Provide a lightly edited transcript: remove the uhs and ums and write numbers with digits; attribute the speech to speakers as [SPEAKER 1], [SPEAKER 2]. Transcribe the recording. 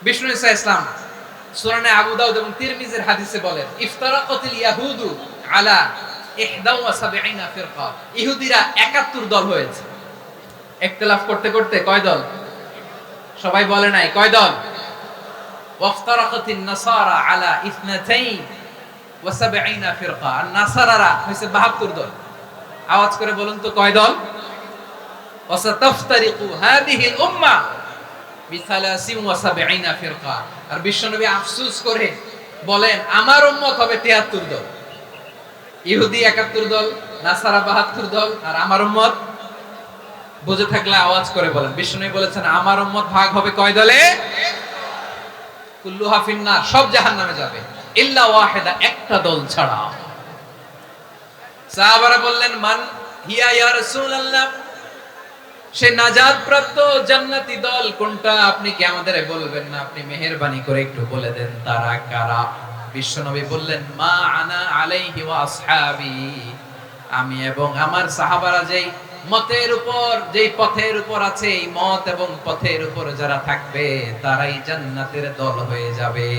[SPEAKER 1] বিষ্ণু ঈসা ইসলাম সুনানে আবু দাউদ এবং তিরমিজির হাদিসে বলেন, ইফতারাকাতিল ইয়াহুদু আলা 71 ফিরকা। ইহুদিরা 71 দল হয়েছে। ইখতিলাফ করতে করতে কয় দল? সবাই বলে নাই কয় দল? ওয়াফতারাকাতিন নাসারা আলা 72 ফিরকা। আর নাসারারা হইছে 72 দল। আওয়াজ করে বলুন তো কয় দল? ওয়াসাতাফতারিকু হাদিহিল উম্মাহ বি73 ফিরকা। আর বিশ্বনবী আফসোস করে বলেন, আমার উম্মত হবে 73 দল। ইহুদি 71 দল, নাসারা 72 দল, আর আমার উম্মত, বুঝে থাকলে আওয়াজ করে বলেন। বিশ্বনবী বলেছেন আমার উম্মত ভাগ হবে কয় দলে? কুল্লুহা ফিন্নার, সব জাহান্নামে যাবে, ইল্লা ওয়াহিদা, একটা দল ছাড়া। সাহাবারা বললেন, মান হিয়া ইয়া রাসূলুল্লাহ, সে নাজাত প্রাপ্ত জান্নাতি দল কোনটা? আপনি কি আমাদের বলবেন না? আপনি মেহেরবানি করে একটু বলে দেন তারা কারা? বিশ্বনবী বললেন, মা আনা আলাইহি ওয়া আসহাবি, আমি এবং আমার সাহাবারা যেই মতের উপর, যেই পথের উপর আছে, এই মত এবং পথের উপর যারা থাকবে তারাই জান্নাতের দল হয়ে যাবে।